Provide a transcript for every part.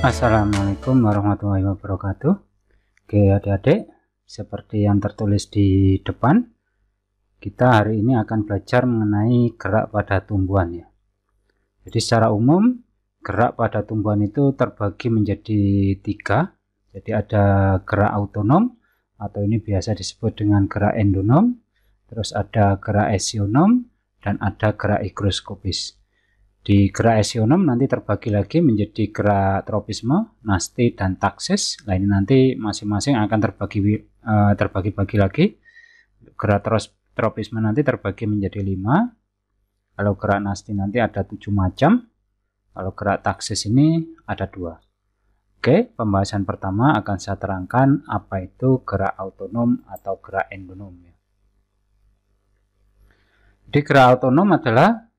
Assalamualaikum warahmatullahi wabarakatuh. Oke adik-adik, seperti yang tertulis di depan, kita hari ini akan belajar mengenai gerak pada tumbuhan ya. Jadi secara umum gerak pada tumbuhan itu terbagi menjadi tiga. Jadi ada gerak autonom atau ini biasa disebut dengan gerak endonom, terus ada gerak esionom, dan ada gerak higroskopis. Di gerak esionom nanti terbagi lagi menjadi gerak tropisme, nasti, dan taksis. Nah ini nanti masing-masing akan terbagi-bagi lagi. Gerak tropisme nanti terbagi menjadi 5. Kalau gerak nasti nanti ada 7 macam. Kalau gerak taksis ini ada 2. Oke, pembahasan pertama akan saya terangkan apa itu gerak autonom atau gerak endonom. Jadi gerak autonom adalah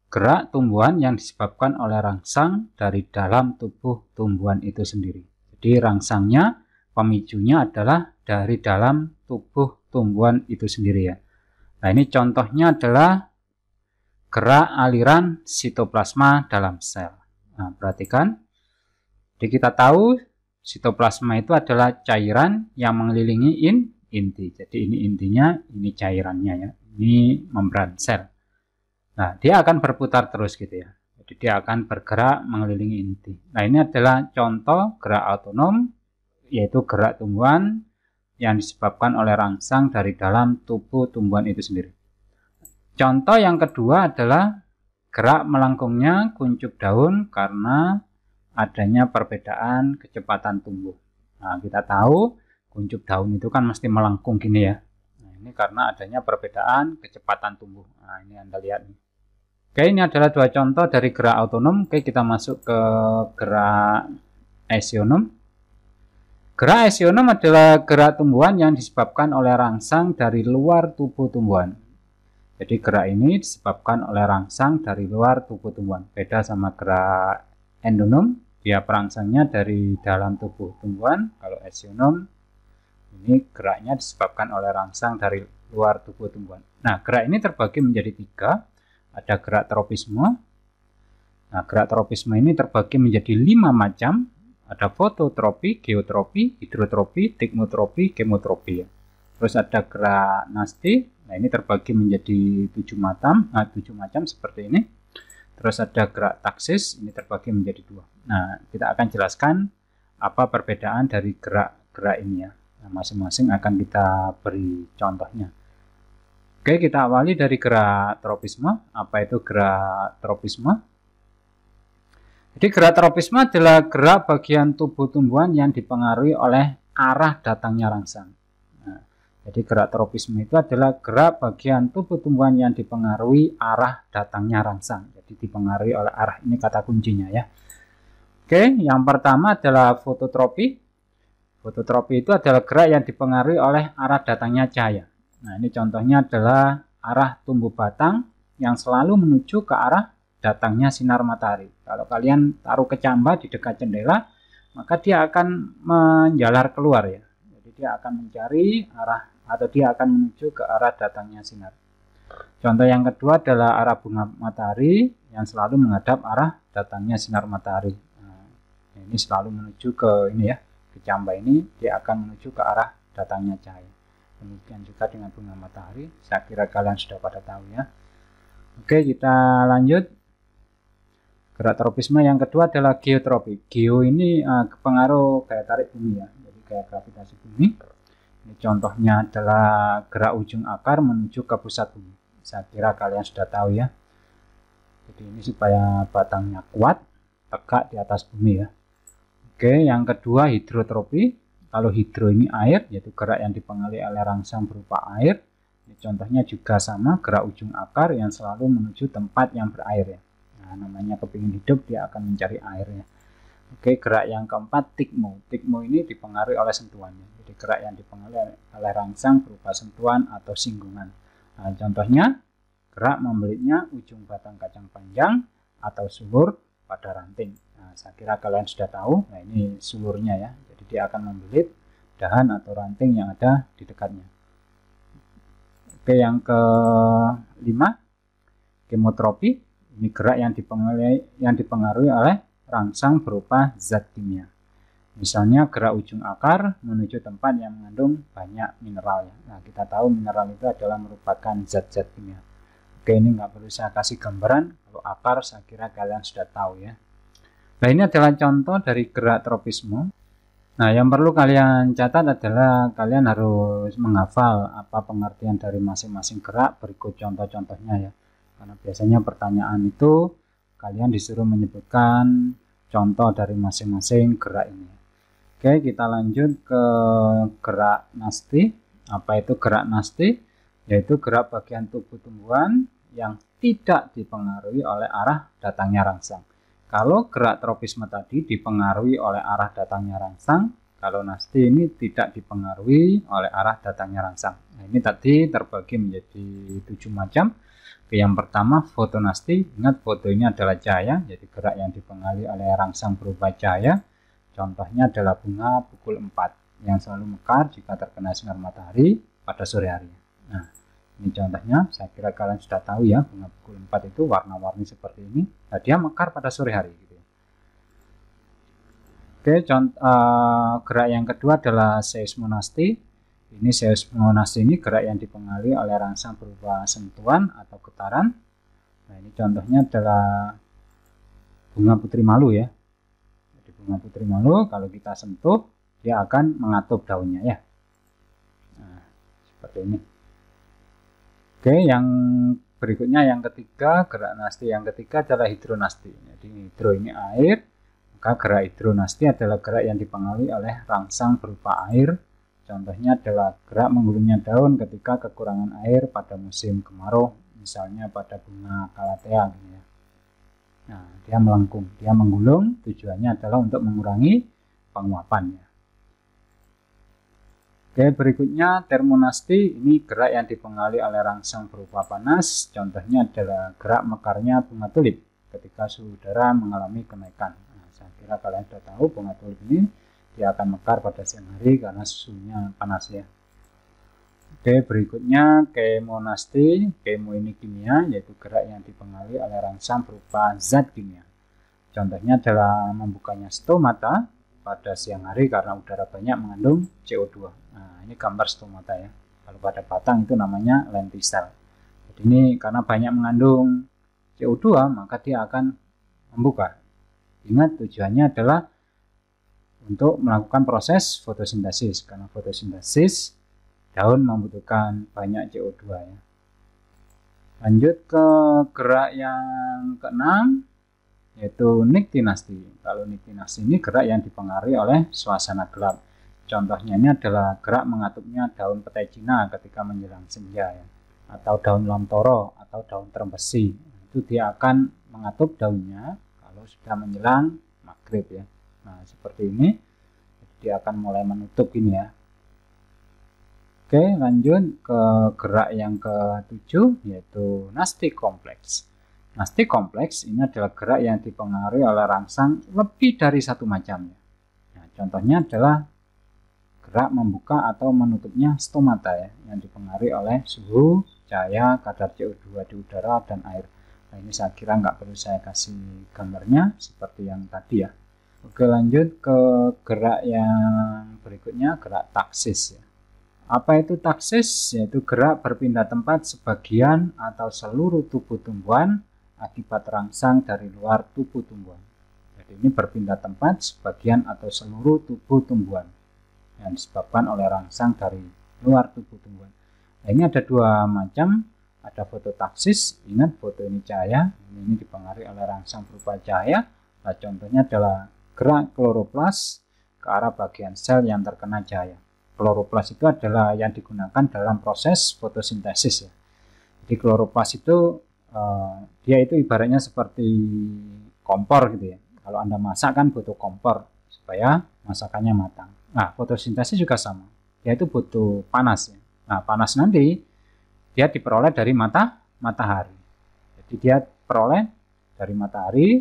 gerak tumbuhan yang disebabkan oleh rangsang dari dalam tubuh tumbuhan itu sendiri. Jadi rangsangnya, pemicunya adalah dari dalam tubuh tumbuhan itu sendiri ya. Nah ini contohnya adalah gerak aliran sitoplasma dalam sel. Nah perhatikan, jadi kita tahu sitoplasma itu adalah cairan yang mengelilingi inti. Jadi ini intinya, ini cairannya ya, ini membran sel. Nah, dia akan berputar terus gitu ya. Jadi dia akan bergerak mengelilingi inti. Nah, ini adalah contoh gerak autonom, yaitu gerak tumbuhan yang disebabkan oleh rangsang dari dalam tubuh tumbuhan itu sendiri. Contoh yang kedua adalah gerak melengkungnya kuncup daun karena adanya perbedaan kecepatan tumbuh. Nah, kita tahu kuncup daun itu kan mesti melengkung gini ya. Nah, ini karena adanya perbedaan kecepatan tumbuh. Nah, ini Anda lihat nih. Oke, ini adalah 2 contoh dari gerak autonom. Oke, kita masuk ke gerak esionom. Gerak esionom adalah gerak tumbuhan yang disebabkan oleh rangsang dari luar tubuh tumbuhan. Jadi gerak ini disebabkan oleh rangsang dari luar tubuh tumbuhan. Beda sama gerak endonom, dia perangsangnya dari dalam tubuh tumbuhan. Kalau esionom, ini geraknya disebabkan oleh rangsang dari luar tubuh tumbuhan. Nah, gerak ini terbagi menjadi 3. Ada gerak tropisme. Nah, gerak tropisme ini terbagi menjadi 5 macam. Ada fototropi, geotropi, hidrotropi, teknotropi, kemotropi. Terus ada gerak nasti. Nah, ini terbagi menjadi 7 macam. Nah, 7 macam seperti ini. Terus ada gerak taksis. Ini terbagi menjadi 2. Nah, kita akan jelaskan apa perbedaan dari gerak-gerak ini ya. Nah, masing-masing akan kita beri contohnya. Oke, kita awali dari gerak tropisme. Apa itu gerak tropisme? Jadi gerak tropisme adalah gerak bagian tubuh tumbuhan yang dipengaruhi oleh arah datangnya rangsang. Nah, jadi gerak tropisme itu adalah gerak bagian tubuh tumbuhan yang dipengaruhi arah datangnya rangsang. Jadi dipengaruhi oleh arah, ini kata kuncinya ya. Oke, yang pertama adalah fototropi. Fototropi itu adalah gerak yang dipengaruhi oleh arah datangnya cahaya. Nah, ini contohnya adalah arah tumbuh batang yang selalu menuju ke arah datangnya sinar matahari. Kalau kalian taruh kecambah di dekat jendela, maka dia akan menjalar keluar ya. Jadi dia akan mencari arah atau dia akan menuju ke arah datangnya sinar. Contoh yang kedua adalah arah bunga matahari yang selalu menghadap arah datangnya sinar matahari. Nah, ini selalu menuju ke ini ya, kecambah ini dia akan menuju ke arah datangnya cahaya. Demikian juga dengan bunga matahari. Saya kira kalian sudah pada tahu ya. Oke, kita lanjut. Gerak tropisme yang kedua adalah geotropi. Geo ini pengaruh gaya tarik bumi ya. Jadi gaya gravitasi bumi. Ini contohnya adalah gerak ujung akar menuju ke pusat bumi. Saya kira kalian sudah tahu ya. Jadi ini supaya batangnya kuat, tegak di atas bumi ya. Oke, yang kedua hidrotropi. Kalau hidro ini air, yaitu gerak yang dipengaruhi oleh rangsang berupa air. Ini contohnya juga sama, gerak ujung akar yang selalu menuju tempat yang berair ya. Nah, namanya kepingin hidup, dia akan mencari airnya. Oke, gerak yang keempat tikmo. Tikmo ini dipengaruhi oleh sentuhannya. Jadi gerak yang dipengaruhi oleh rangsang berupa sentuhan atau singgungan. Nah, contohnya gerak membelitnya ujung batang kacang panjang atau sulur pada ranting. Nah, saya kira kalian sudah tahu. Nah, ini sulurnya ya. Jadi dia akan membelit dahan atau ranting yang ada di dekatnya. Oke, yang kelima, kemotropi. Ini gerak yang dipengaruhi oleh rangsang berupa zat kimia. Misalnya gerak ujung akar menuju tempat yang mengandung banyak mineral. Nah, kita tahu mineral itu adalah merupakan zat-zat kimia. Oke, ini nggak perlu saya kasih gambaran. Kalau akar saya kira kalian sudah tahu ya. Nah, ini adalah contoh dari gerak tropisme. Nah, yang perlu kalian catat adalah kalian harus menghafal apa pengertian dari masing-masing gerak berikut contoh-contohnya ya. Karena biasanya pertanyaan itu kalian disuruh menyebutkan contoh dari masing-masing gerak ini. Oke, kita lanjut ke gerak nasti. Apa itu gerak nasti? Yaitu gerak bagian tubuh tumbuhan yang tidak dipengaruhi oleh arah datangnya rangsang. Kalau gerak tropisme tadi dipengaruhi oleh arah datangnya rangsang, kalau nasti ini tidak dipengaruhi oleh arah datangnya rangsang. Nah, ini tadi terbagi menjadi 7 macam. Yang pertama fotonasti. Ingat, foto ini adalah cahaya, jadi gerak yang dipengaruhi oleh rangsang berupa cahaya. Contohnya adalah bunga pukul 4 yang selalu mekar jika terkena sinar matahari pada sore hari. Nah, ini contohnya, saya kira kalian sudah tahu ya, bunga pukul 4 itu warna-warni seperti ini. Nah, dia mekar pada sore hari. Gitu. Oke, gerak yang kedua adalah seismonasti. Ini seismonasti ini gerak yang dipengaruhi oleh rangsang berupa sentuhan atau getaran. Nah, ini contohnya adalah bunga putri malu ya. Jadi bunga putri malu kalau kita sentuh, dia akan mengatup daunnya ya. Nah, seperti ini. Oke, yang berikutnya yang ketiga, gerak nasti yang ketiga adalah hidronasti. Jadi hidro ini air, maka gerak hidronasti adalah gerak yang dipengaruhi oleh rangsang berupa air. Contohnya adalah gerak menggulungnya daun ketika kekurangan air pada musim kemarau, misalnya pada bunga calathea. Gitu ya. Nah, dia melengkung, dia menggulung, tujuannya adalah untuk mengurangi penguapannya. Oke, berikutnya termonasti. Ini gerak yang dipengaruhi oleh rangsang berupa panas. Contohnya adalah gerak mekarnya bunga tulip ketika suhu udara mengalami kenaikan. Nah, saya kira kalian sudah tahu bunga tulip ini dia akan mekar pada siang hari karena suhunya panas ya. Oke, berikutnya kemonasti. Kemo ini kimia, yaitu gerak yang dipengaruhi oleh rangsang berupa zat kimia. Contohnya adalah membukanya stomata pada siang hari karena udara banyak mengandung CO2. Nah, ini gambar stomata ya. Kalau pada batang itu namanya lentisel. Jadi ini karena banyak mengandung CO2, maka dia akan membuka. Ingat, tujuannya adalah untuk melakukan proses fotosintesis. Karena fotosintesis, daun membutuhkan banyak CO2 ya. Lanjut ke gerak yang keenam, yaitu niktinasti. Kalau niktinasti ini gerak yang dipengaruhi oleh suasana gelap. Contohnya ini adalah gerak mengatupnya daun petai Cina ketika menjelang senja ya. Atau daun lamtoro atau daun terembesi. Itu dia akan mengatup daunnya kalau sudah menjelang maghrib ya. Nah, seperti ini. Dia akan mulai menutup ini ya. Oke, lanjut ke gerak yang ke-7, yaitu nasti kompleks. Nasti kompleks ini adalah gerak yang dipengaruhi oleh rangsang lebih dari satu macam. Nah, contohnya adalah gerak membuka atau menutupnya stomata ya, yang dipengaruhi oleh suhu, cahaya, kadar CO2 di udara, dan air. Nah, ini saya kira nggak perlu saya kasih gambarnya seperti yang tadi ya. Oke, lanjut ke gerak yang berikutnya, gerak taksis ya. Apa itu taksis? Yaitu gerak berpindah tempat sebagian atau seluruh tubuh tumbuhan akibat rangsang dari luar tubuh tumbuhan. Jadi ini berpindah tempat sebagian atau seluruh tubuh tumbuhan yang disebabkan oleh rangsang dari luar tubuh tumbuhan. Nah, ini ada dua macam, ada fototaksis. Ingat, foto ini cahaya, ini dipengaruhi oleh rangsang berupa cahaya. Nah, contohnya adalah gerak kloroplas ke arah bagian sel yang terkena cahaya. Kloroplas itu adalah yang digunakan dalam proses fotosintesis ya. Jadi kloroplas itu dia itu ibaratnya seperti kompor gitu ya. Kalau Anda masak kan butuh kompor supaya masakannya matang. Nah, fotosintesis juga sama. Dia itu butuh panas ya. Nah, panas nanti dia diperoleh dari matahari. Jadi dia peroleh dari matahari,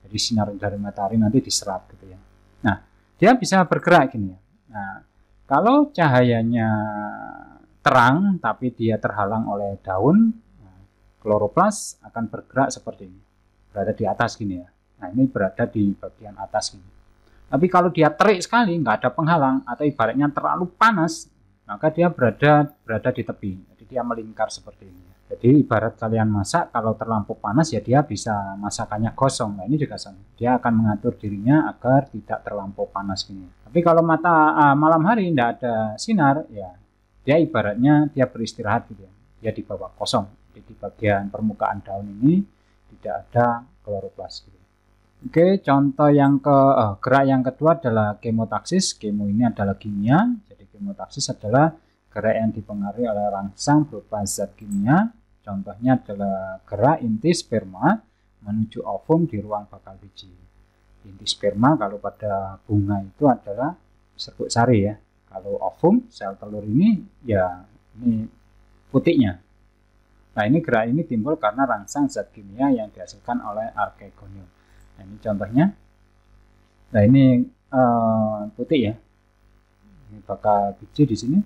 jadi sinar dari matahari nanti diserap gitu ya. Nah, dia bisa bergerak gini ya. Nah, kalau cahayanya terang tapi dia terhalang oleh daun, kloroplas akan bergerak seperti ini, berada di atas gini ya. Nah, ini berada di bagian atas ini. Tapi kalau dia terik sekali, nggak ada penghalang, atau ibaratnya terlalu panas, maka dia berada di tepi. Jadi dia melingkar seperti ini. Jadi ibarat kalian masak, kalau terlampau panas ya dia bisa masakannya gosong. Nah, ini juga sama. Dia akan mengatur dirinya agar tidak terlampau panas ini. Tapi kalau malam hari tidak ada sinar, ya dia ibaratnya dia beristirahat gitu ya. Dia di bawah kosong. Jadi di bagian permukaan daun ini tidak ada kloroplas gitu. Oke, contoh gerak yang kedua adalah kemotaksis. Kemo ini adalah kimia. Jadi kemotaksis adalah gerak yang dipengaruhi oleh rangsang berupa zat kimia. Contohnya adalah gerak inti sperma menuju ovum di ruang bakal biji. Inti sperma kalau pada bunga itu adalah serbuk sari ya. Kalau ovum, sel telur ini ya ini putiknya. Nah, ini gerak ini timbul karena rangsang zat kimia yang dihasilkan oleh archegonium. Nah, ini contohnya. Nah, ini putih ya. Ini bakal biji di sini.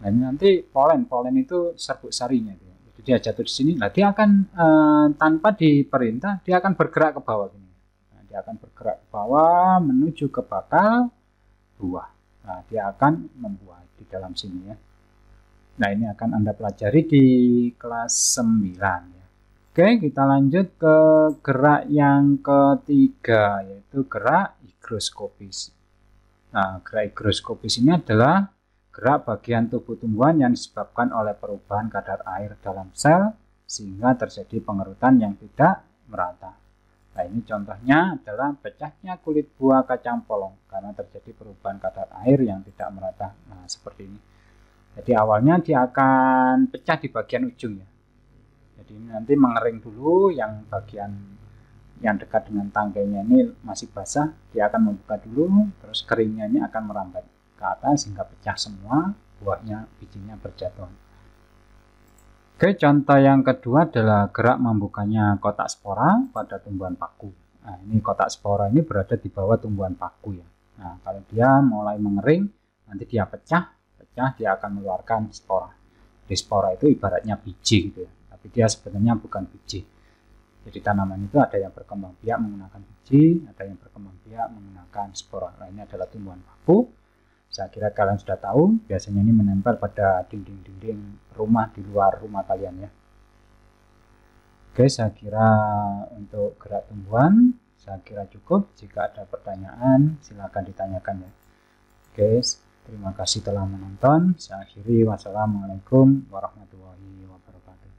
Nah, ini nanti polen itu serbuk sarinya. Jadi dia jatuh di sini. Nah, dia akan tanpa diperintah dia akan bergerak ke bawah ini. Nah, dia akan bergerak ke bawah menuju ke bakal buah. Nah, dia akan membuah di dalam sini ya. Nah, ini akan Anda pelajari di kelas 9 ya. Oke, kita lanjut ke gerak yang ketiga, yaitu gerak higroskopis. Nah, gerak higroskopis ini adalah gerak bagian tubuh tumbuhan yang disebabkan oleh perubahan kadar air dalam sel sehingga terjadi pengerutan yang tidak merata. Nah, ini contohnya adalah pecahnya kulit buah kacang polong karena terjadi perubahan kadar air yang tidak merata. Nah, seperti ini. Jadi awalnya dia akan pecah di bagian ujung ya. Jadi ini nanti mengering dulu, yang bagian yang dekat dengan tangkainya ini masih basah, dia akan membuka dulu, terus keringnya ini akan merambat ke atas sehingga pecah semua, buahnya, bijinya berjatuhan. Oke, contoh yang kedua adalah gerak membukanya kotak spora pada tumbuhan paku. Nah, ini kotak spora ini berada di bawah tumbuhan paku ya. Nah, kalau dia mulai mengering, nanti dia pecah, dia akan mengeluarkan spora. Di spora itu ibaratnya biji gitu ya, tapi dia sebenarnya bukan biji. Jadi tanaman itu ada yang berkembang biak menggunakan biji, ada yang berkembang biak menggunakan spora. Nah, ini adalah tumbuhan paku. Saya kira kalian sudah tahu, biasanya ini menempel pada dinding-dinding rumah di luar rumah kalian ya. Oke, saya kira untuk gerak tumbuhan, saya kira cukup. Jika ada pertanyaan, silakan ditanyakan ya. Oke, terima kasih telah menonton. Saya akhiri. Wassalamualaikum warahmatullahi wabarakatuh.